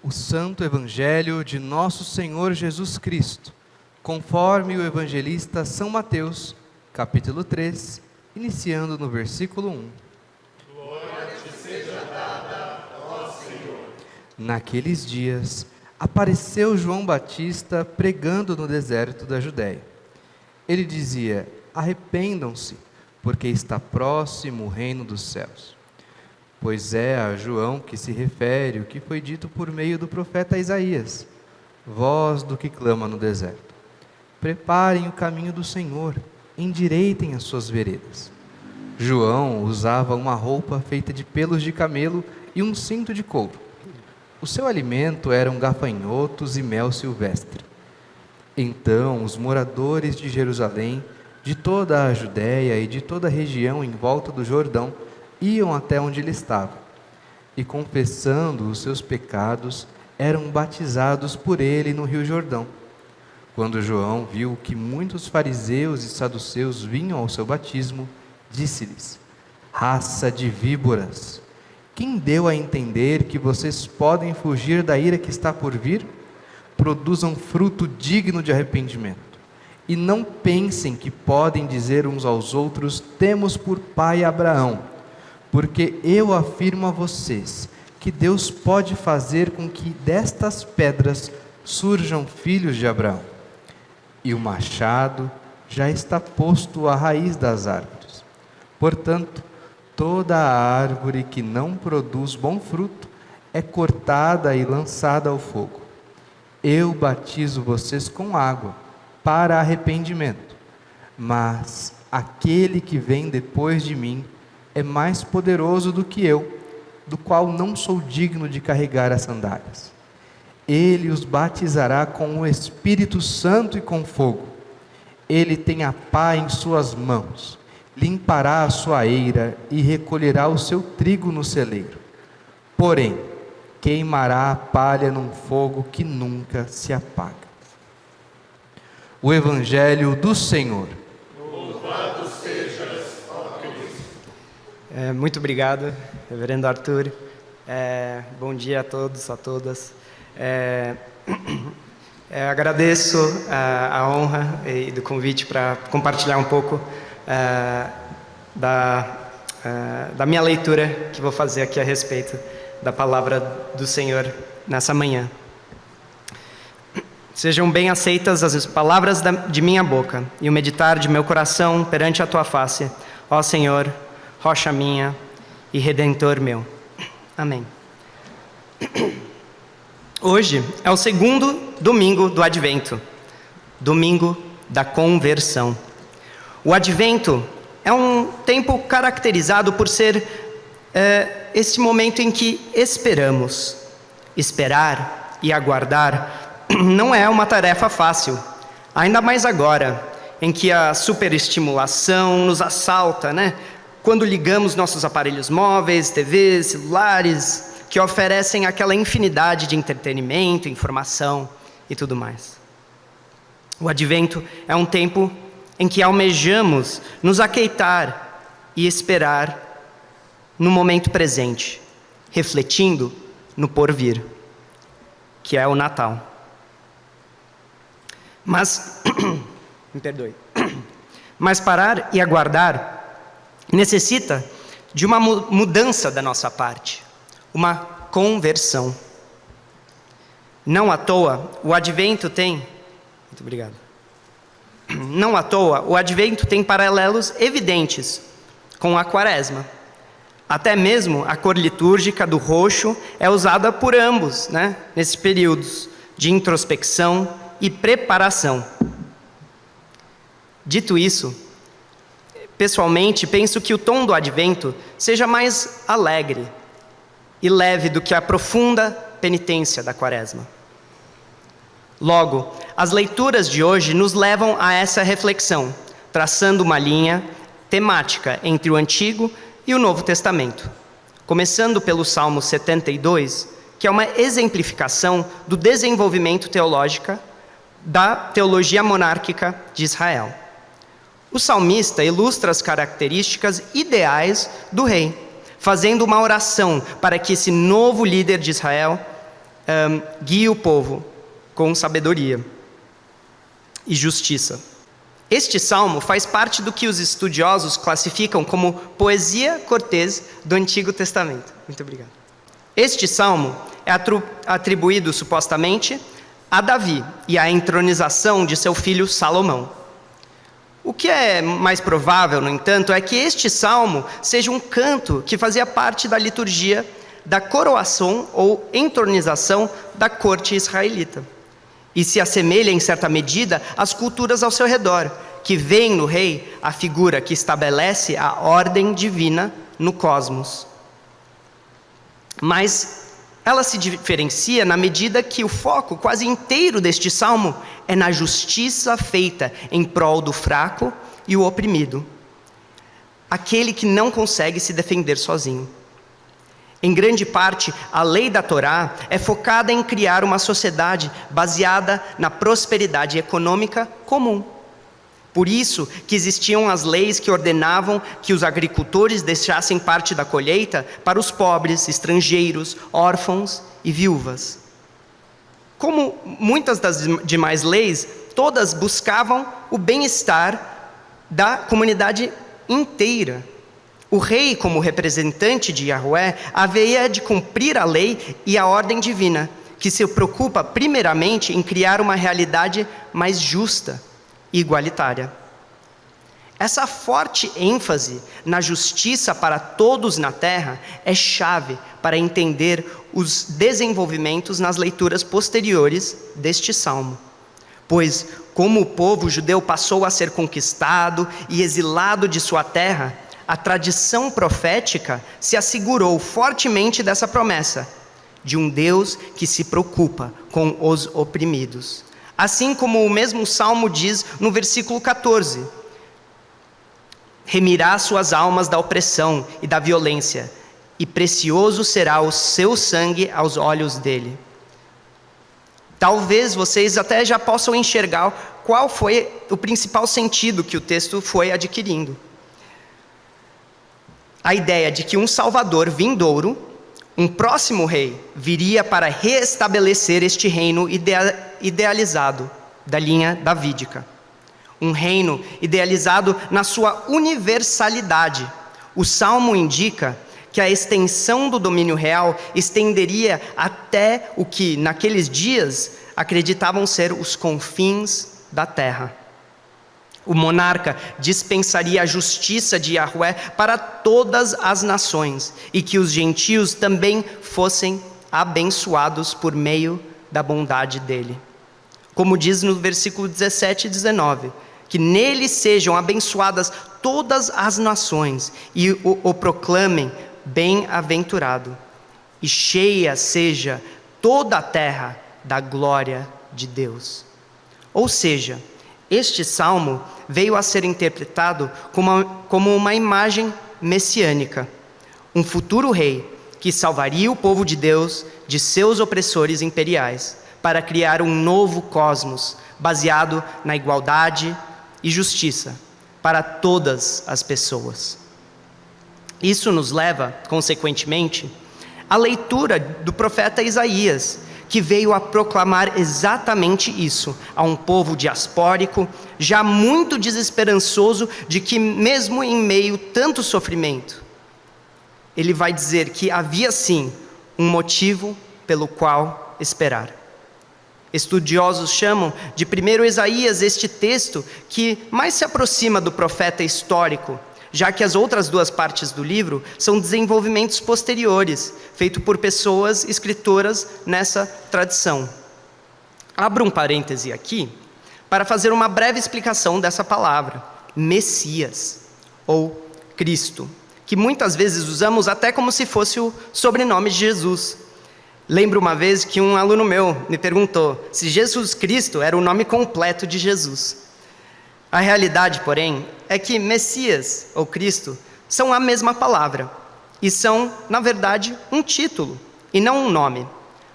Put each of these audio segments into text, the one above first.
O Santo Evangelho de Nosso Senhor Jesus Cristo, conforme o evangelista São Mateus, capítulo 3, iniciando no versículo 1. Glória te seja dada, ó Senhor. Naqueles dias, apareceu João Batista pregando no deserto da Judéia. Ele dizia: arrependam-se, porque está próximo o reino dos céus. Pois é a João que se refere o que foi dito por meio do profeta Isaías: voz do que clama no deserto, preparem o caminho do Senhor, endireitem as suas veredas. João usava uma roupa feita de pelos de camelo e um cinto de couro. O seu alimento eram gafanhotos e mel silvestre. Então os moradores de Jerusalém, de toda a Judéia e de toda a região em volta do Jordão, iam até onde ele estava, e confessando os seus pecados, eram batizados por ele no rio Jordão. Quando João viu que muitos fariseus e saduceus vinham ao seu batismo, disse-lhes: raça de víboras, quem deu a entender que vocês podem fugir da ira que está por vir? Produzam fruto digno de arrependimento, e não pensem que podem dizer uns aos outros: temos por pai Abraão. Porque eu afirmo a vocês que Deus pode fazer com que destas pedras surjam filhos de Abraão. E o machado já está posto à raiz das árvores. Portanto, toda a árvore que não produz bom fruto é cortada e lançada ao fogo. Eu batizo vocês com água para arrependimento, mas aquele que vem depois de mim é mais poderoso do que eu, do qual não sou digno de carregar as sandálias. Ele os batizará com o Espírito Santo e com fogo. Ele tem a pá em suas mãos, limpará a sua eira e recolherá o seu trigo no celeiro. Porém, queimará a palha num fogo que nunca se apaga. O Evangelho do Senhor. Louvado sejas, ó Cristo. Muito obrigado, reverendo Arthur. Bom dia a todos, a todas. Agradeço a honra e do convite para compartilhar um pouco da minha leitura que vou fazer aqui a respeito da palavra do Senhor nessa manhã. Sejam bem aceitas as palavras de minha boca e o meditar de meu coração perante a tua face, ó Senhor, rocha minha e redentor meu. Amém. Hoje é o segundo domingo do Advento, domingo da conversão. O Advento é um tempo caracterizado por ser esse momento em que esperamos. Esperar e aguardar não é uma tarefa fácil, ainda mais agora, em que a superestimulação nos assalta, né? Quando ligamos nossos aparelhos móveis, TVs, celulares, que oferecem aquela infinidade de entretenimento, informação e tudo mais. O Advento é um tempo em que almejamos nos aquietar e esperar no momento presente, refletindo no porvir, que é o Natal. Mas, me perdoe, mas parar e aguardar necessita de uma mudança da nossa parte, uma conversão. Não à toa, o Advento tem... Muito obrigado. Não à toa, o Advento tem paralelos evidentes com a Quaresma. Até mesmo a cor litúrgica do roxo é usada por ambos, né, nesses períodos de introspecção e preparação. Dito isso, pessoalmente, penso que o tom do Advento seja mais alegre e leve do que a profunda penitência da Quaresma. Logo, as leituras de hoje nos levam a essa reflexão, traçando uma linha temática entre o Antigo e o Novo Testamento. Começando pelo Salmo 72, que é uma exemplificação do desenvolvimento teológico da teologia monárquica de Israel. O salmista ilustra as características ideais do rei, fazendo uma oração para que esse novo líder de Israel guie o povo com sabedoria e justiça. Este salmo faz parte do que os estudiosos classificam como poesia cortês do Antigo Testamento. Muito obrigado. Este salmo é atribuído supostamente a Davi e à entronização de seu filho Salomão. O que é mais provável, no entanto, é que este salmo seja um canto que fazia parte da liturgia da coroação ou entronização da corte israelita, e se assemelha em certa medida às culturas ao seu redor, que veem no rei a figura que estabelece a ordem divina no cosmos. Mas ela se diferencia na medida que o foco quase inteiro deste salmo é na justiça feita em prol do fraco e o oprimido, aquele que não consegue se defender sozinho. Em grande parte, a lei da Torá é focada em criar uma sociedade baseada na prosperidade econômica comum. Por isso que existiam as leis que ordenavam que os agricultores deixassem parte da colheita para os pobres, estrangeiros, órfãos e viúvas. Como muitas das demais leis, todas buscavam o bem-estar da comunidade inteira. O rei, como representante de Yahvé, havia de cumprir a lei e a ordem divina, que se preocupa primeiramente em criar uma realidade mais justa e igualitária. Essa forte ênfase na justiça para todos na terra é chave para entender os desenvolvimentos nas leituras posteriores deste salmo. Pois, como o povo judeu passou a ser conquistado e exilado de sua terra, a tradição profética se assegurou fortemente dessa promessa, de um Deus que se preocupa com os oprimidos. Assim como o mesmo salmo diz no versículo 14: remirá suas almas da opressão e da violência, e precioso será o seu sangue aos olhos dele. Talvez vocês até já possam enxergar qual foi o principal sentido que o texto foi adquirindo. A ideia de que um Salvador vindouro, um próximo rei, viria para reestabelecer este reino idealizado da linha davídica. Um reino idealizado na sua universalidade. O Salmo indica que a extensão do domínio real estenderia até o que, naqueles dias, acreditavam ser os confins da terra. O monarca dispensaria a justiça de Yahvé para todas as nações, e que os gentios também fossem abençoados por meio da bondade dele. Como diz no versículo 17 e 19, que nele sejam abençoadas todas as nações, e o proclamem bem-aventurado, e cheia seja toda a terra da glória de Deus. Ou seja, este salmo veio a ser interpretado como uma imagem messiânica, um futuro rei que salvaria o povo de Deus de seus opressores imperiais, para criar um novo cosmos baseado na igualdade e justiça para todas as pessoas. Isso nos leva, consequentemente, à leitura do profeta Isaías, que veio a proclamar exatamente isso a um povo diaspórico, já muito desesperançoso de que, mesmo em meio a tanto sofrimento, ele vai dizer que havia sim um motivo pelo qual esperar. Estudiosos chamam de 1 Isaías este texto que mais se aproxima do profeta histórico, já que as outras duas partes do livro são desenvolvimentos posteriores, feitos por pessoas escritoras nessa tradição. Abro um parêntese aqui para fazer uma breve explicação dessa palavra, Messias, ou Cristo, que muitas vezes usamos até como se fosse o sobrenome de Jesus. Lembro uma vez que um aluno meu me perguntou se Jesus Cristo era o nome completo de Jesus. A realidade, porém, é que Messias ou Cristo são a mesma palavra e são, na verdade, um título e não um nome.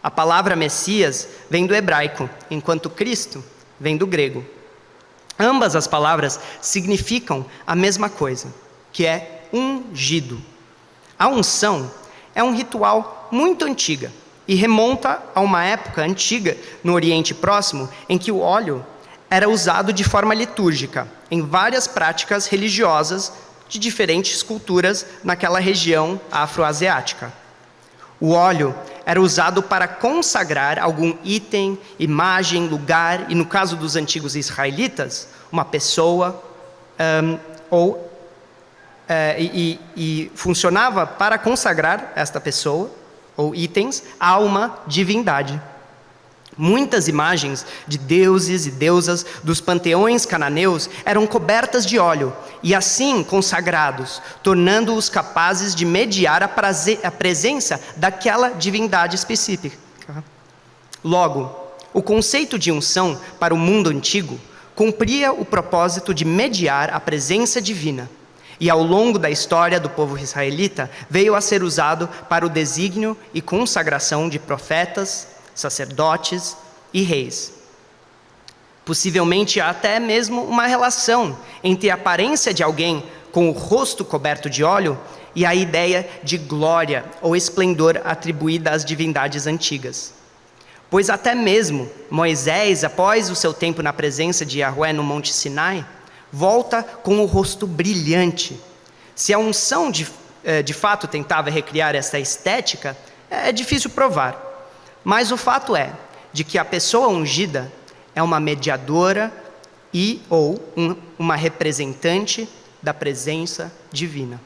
A palavra Messias vem do hebraico, enquanto Cristo vem do grego. Ambas as palavras significam a mesma coisa, que é ungido. A unção é um ritual muito antiga e remonta a uma época antiga no Oriente Próximo em que o óleo era usado de forma litúrgica em várias práticas religiosas de diferentes culturas naquela região afroasiática. O óleo era usado para consagrar algum item, imagem, lugar, e no caso dos antigos israelitas, uma pessoa, e funcionava para consagrar esta pessoa, ou itens, a uma divindade. Muitas imagens de deuses e deusas dos panteões cananeus eram cobertas de óleo e assim consagrados, tornando-os capazes de mediar a presença daquela divindade específica. Logo, o conceito de unção para o mundo antigo cumpria o propósito de mediar a presença divina e ao longo da história do povo israelita veio a ser usado para o desígnio e consagração de profetas, sacerdotes e reis. Possivelmente há até mesmo uma relação entre a aparência de alguém com o rosto coberto de óleo e a ideia de glória ou esplendor atribuída às divindades antigas. Pois até mesmo Moisés, após o seu tempo na presença de Yahweh no Monte Sinai, volta com o rosto brilhante. Se a unção de fato tentava recriar essa estética, é difícil provar. Mas o fato é de que a pessoa ungida é uma mediadora ou uma representante da presença divina.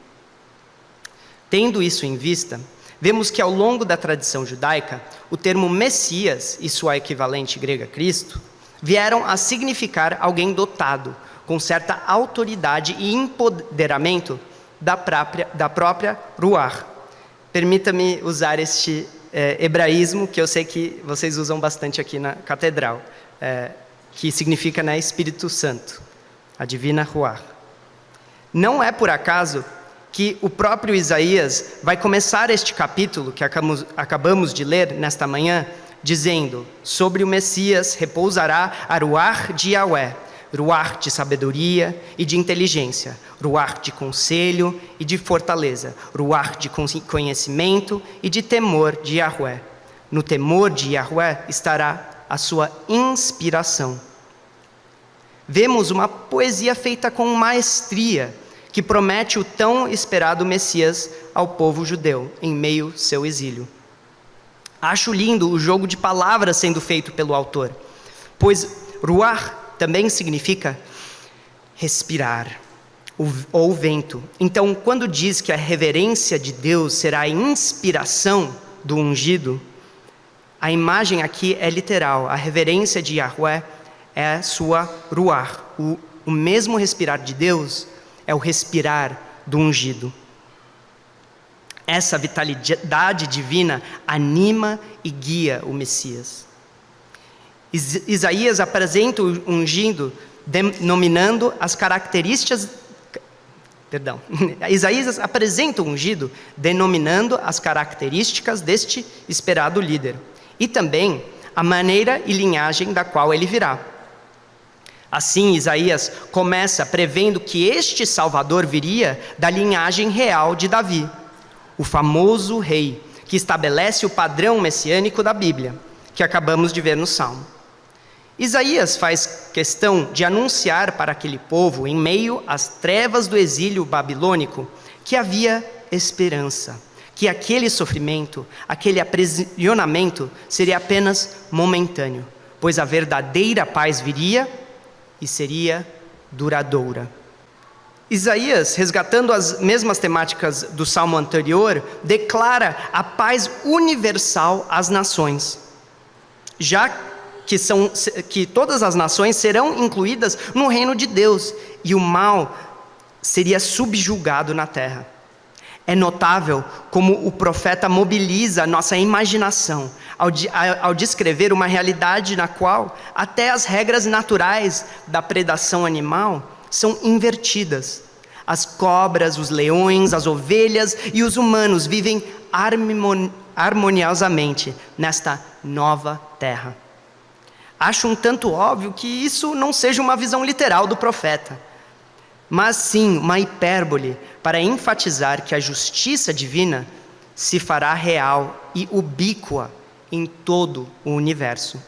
Tendo isso em vista, vemos que ao longo da tradição judaica, o termo Messias e sua equivalente grega Cristo vieram a significar alguém dotado com certa autoridade e empoderamento da própria Ruach. Permita-me usar este hebraísmo, que eu sei que vocês usam bastante aqui na catedral, que significa, né, Espírito Santo, a divina Ruach. Não é por acaso que o próprio Isaías vai começar este capítulo que acabamos de ler nesta manhã, dizendo: sobre o Messias repousará a Ruach de Yahweh, Ruach de sabedoria e de inteligência, Ruach de conselho e de fortaleza, Ruach de conhecimento e de temor de Yahweh. No temor de Yahweh estará a sua inspiração. Vemos uma poesia feita com maestria, que promete o tão esperado Messias ao povo judeu, em meio ao seu exílio. Acho lindo o jogo de palavras sendo feito pelo autor, pois Ruach também significa respirar, ou vento. Então, quando diz que a reverência de Deus será a inspiração do ungido, a imagem aqui é literal. A reverência de Yahweh é sua Ruach. O mesmo respirar de Deus é o respirar do ungido. Essa vitalidade divina anima e guia o Messias. Isaías apresenta o ungido denominando as características. Isaías apresenta o ungido denominando as características deste esperado líder e também a maneira e linhagem da qual ele virá. Assim, Isaías começa prevendo que este Salvador viria da linhagem real de Davi, o famoso rei que estabelece o padrão messiânico da Bíblia, que acabamos de ver no Salmo. Isaías faz questão de anunciar para aquele povo, em meio às trevas do exílio babilônico, que havia esperança, que aquele sofrimento, aquele aprisionamento seria apenas momentâneo, pois a verdadeira paz viria e seria duradoura. Isaías, resgatando as mesmas temáticas do salmo anterior, declara a paz universal às nações, já que todas as nações serão incluídas no reino de Deus e o mal seria subjugado na terra. É notável como o profeta mobiliza a nossa imaginação ao descrever uma realidade na qual até as regras naturais da predação animal são invertidas. As cobras, os leões, as ovelhas e os humanos vivem harmoniosamente nesta nova terra. Acho um tanto óbvio que isso não seja uma visão literal do profeta, mas sim uma hipérbole para enfatizar que a justiça divina se fará real e ubíqua em todo o universo.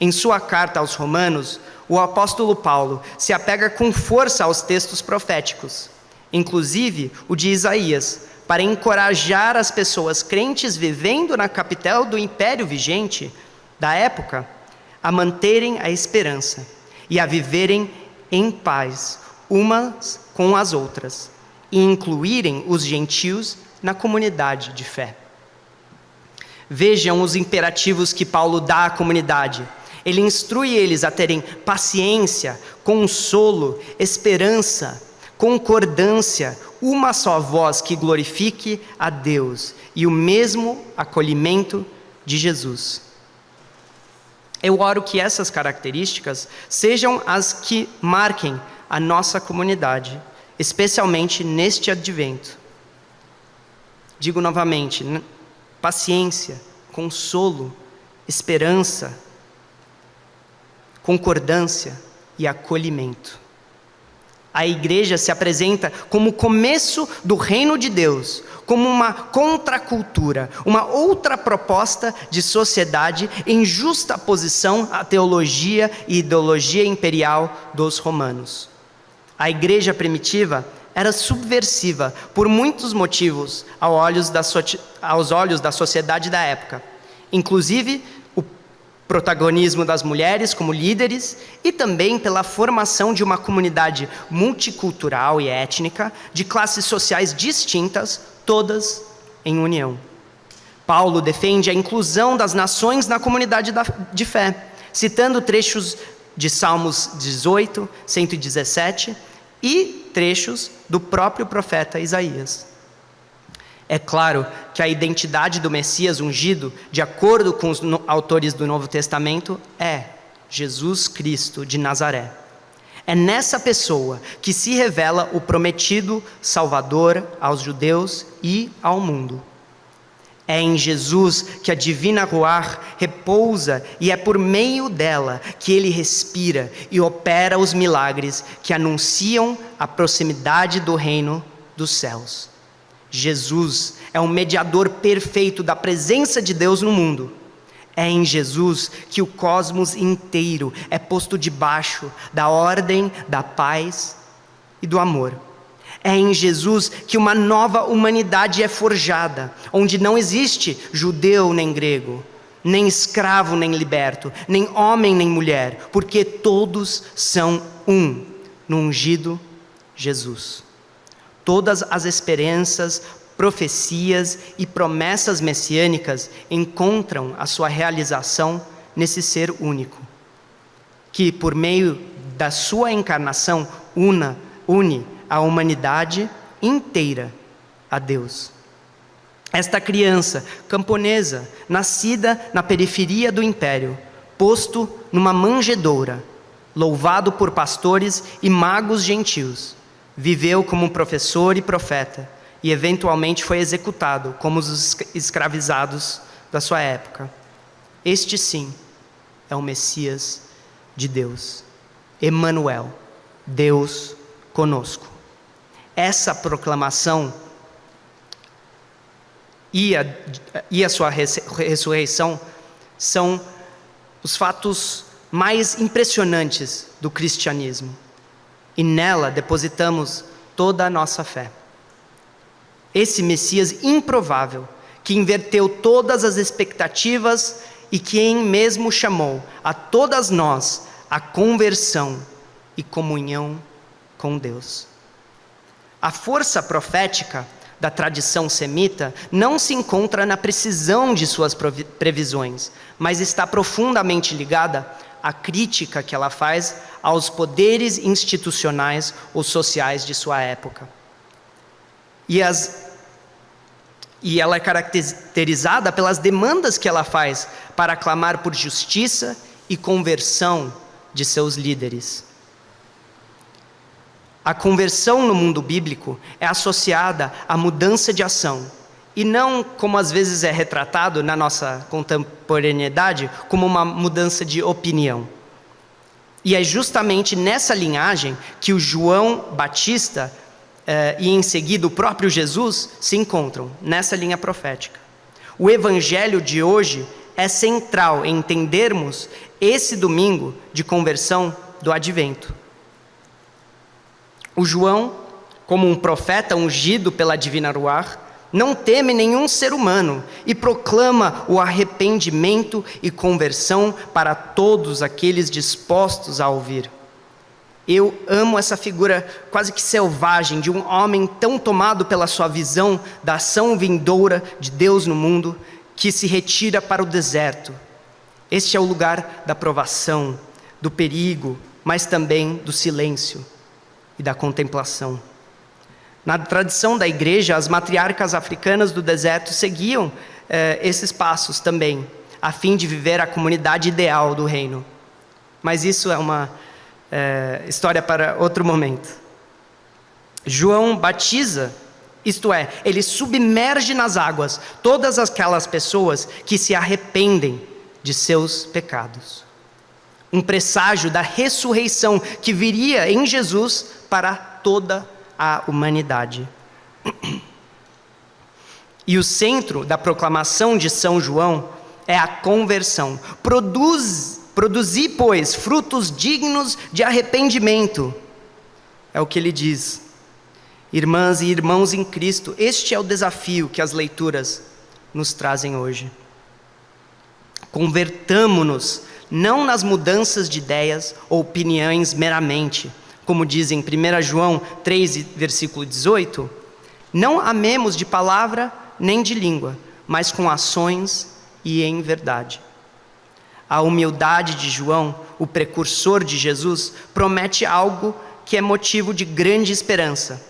Em sua carta aos Romanos, o apóstolo Paulo se apega com força aos textos proféticos, inclusive o de Isaías, para encorajar as pessoas crentes vivendo na capital do império vigente da época a manterem a esperança e a viverem em paz umas com as outras e incluírem os gentios na comunidade de fé. Vejam os imperativos que Paulo dá à comunidade. Ele instrui eles a terem paciência, consolo, esperança, concordância, uma só voz que glorifique a Deus e o mesmo acolhimento de Jesus. Eu oro que essas características sejam as que marquem a nossa comunidade, especialmente neste advento. Digo novamente, paciência, consolo, esperança, concordância e acolhimento. A igreja se apresenta como o começo do reino de Deus, como uma contracultura, uma outra proposta de sociedade em justa posição à teologia e ideologia imperial dos romanos. A igreja primitiva era subversiva por muitos motivos aos olhos da sociedade da época, inclusive o protagonismo das mulheres como líderes e também pela formação de uma comunidade multicultural e étnica de classes sociais distintas, todas em união. Paulo defende a inclusão das nações na comunidade de fé, citando trechos de Salmos 18, 117 e trechos do próprio profeta Isaías. É claro que a identidade do Messias ungido, de acordo com os autores do Novo Testamento, é Jesus Cristo de Nazaré. É nessa pessoa que se revela o prometido Salvador aos judeus e ao mundo. É em Jesus que a divina Ruach repousa e é por meio dela que ele respira e opera os milagres que anunciam a proximidade do reino dos céus. Jesus é o mediador perfeito da presença de Deus no mundo. É em Jesus que o cosmos inteiro é posto debaixo da ordem, da paz e do amor. É em Jesus que uma nova humanidade é forjada, onde não existe judeu nem grego, nem escravo nem liberto, nem homem nem mulher, porque todos são um no ungido Jesus. Todas as esperanças, profecias e promessas messiânicas encontram a sua realização nesse ser único, que por meio da sua encarnação une a humanidade inteira a Deus. Esta criança camponesa, nascida na periferia do império, posto numa manjedoura, louvado por pastores e magos gentios, viveu como professor e profeta e eventualmente foi executado como os escravizados da sua época. Este sim é o Messias de Deus, Emanuel, Deus conosco. Essa proclamação e a sua ressurreição são os fatos mais impressionantes do cristianismo. E nela depositamos toda a nossa fé. Esse Messias improvável, que inverteu todas as expectativas e quem mesmo chamou a todas nós a conversão e comunhão com Deus. A força profética da tradição semita não se encontra na precisão de suas previsões, mas está profundamente ligada à crítica que ela faz aos poderes institucionais ou sociais de sua época. E ela é caracterizada pelas demandas que ela faz para clamar por justiça e conversão de seus líderes. A conversão no mundo bíblico é associada à mudança de ação, e não, como às vezes é retratado na nossa contemporaneidade, como uma mudança de opinião. E é justamente nessa linhagem que o João Batista e em seguida o próprio Jesus se encontram, nessa linha profética. O evangelho de hoje é central em entendermos esse domingo de conversão do Advento. O João, como um profeta ungido pela divina Ruach, não teme nenhum ser humano e proclama o arrependimento e conversão para todos aqueles dispostos a ouvir. Eu amo essa figura quase que selvagem de um homem tão tomado pela sua visão da ação vindoura de Deus no mundo, que se retira para o deserto. Este é o lugar da provação, do perigo, mas também do silêncio e da contemplação. Na tradição da igreja, as matriarcas africanas do deserto seguiam esses passos também, a fim de viver a comunidade ideal do reino. Mas isso é uma história para outro momento. João batiza, isto é, ele submerge nas águas todas aquelas pessoas que se arrependem de seus pecados. Um presságio da ressurreição que viria em Jesus para toda a humanidade. E o centro da proclamação de São João é a conversão. Produzi, pois, frutos dignos de arrependimento. É o que ele diz. Irmãs e irmãos em Cristo, este é o desafio que as leituras nos trazem hoje. Convertamo-nos não nas mudanças de ideias ou opiniões meramente, como diz em 1 João 3, versículo 18, não amemos de palavra nem de língua, mas com ações e em verdade. A humildade de João, o precursor de Jesus, promete algo que é motivo de grande esperança.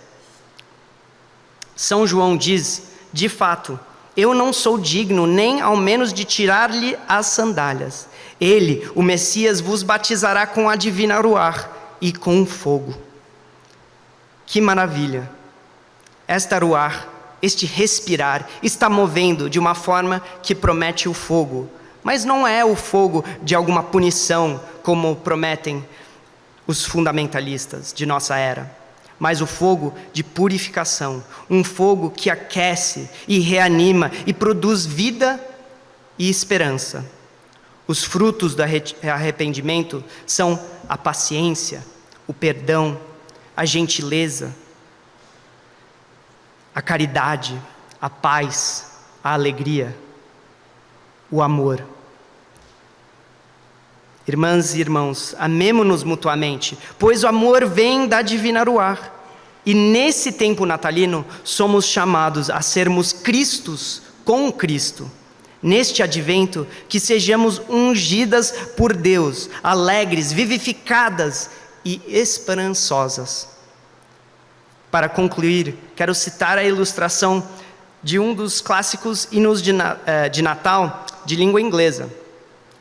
São João diz, de fato, eu não sou digno nem ao menos de tirar-lhe as sandálias. Ele, o Messias, vos batizará com a divina Ruach e com fogo. Que maravilha! Esta Ruach, este respirar, está movendo de uma forma que promete o fogo. Mas não é o fogo de alguma punição, como prometem os fundamentalistas de nossa era, mas o fogo de purificação, um fogo que aquece e reanima e produz vida e esperança. Os frutos do arrependimento são a paciência, o perdão, a gentileza, a caridade, a paz, a alegria, o amor. Irmãs e irmãos, amemo-nos mutuamente, pois o amor vem da divina Ruach. E nesse tempo natalino, somos chamados a sermos Cristos com Cristo. Neste advento, que sejamos ungidas por Deus, alegres, vivificadas e esperançosas. Para concluir, quero citar a ilustração de um dos clássicos hinos de Natal de língua inglesa,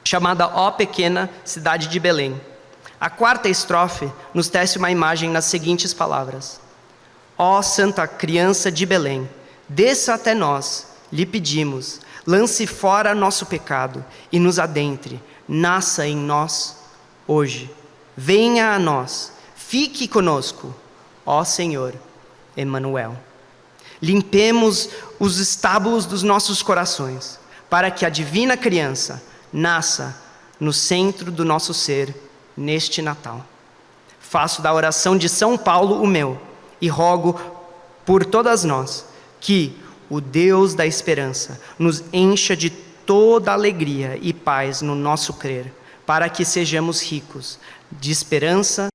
chamada Ó Pequena Cidade de Belém. A quarta estrofe nos tece uma imagem nas seguintes palavras: Ó Santa Criança de Belém, desça até nós, lhe pedimos, lance fora nosso pecado e nos adentre, nasça em nós hoje. Venha a nós, fique conosco, ó Senhor Emanuel. Limpemos os estábulos dos nossos corações, para que a divina criança nasça no centro do nosso ser neste Natal. Faço da oração de São Paulo o meu, e rogo por todas nós, que o Deus da esperança nos encha de toda alegria e paz no nosso crer, para que sejamos ricos de esperança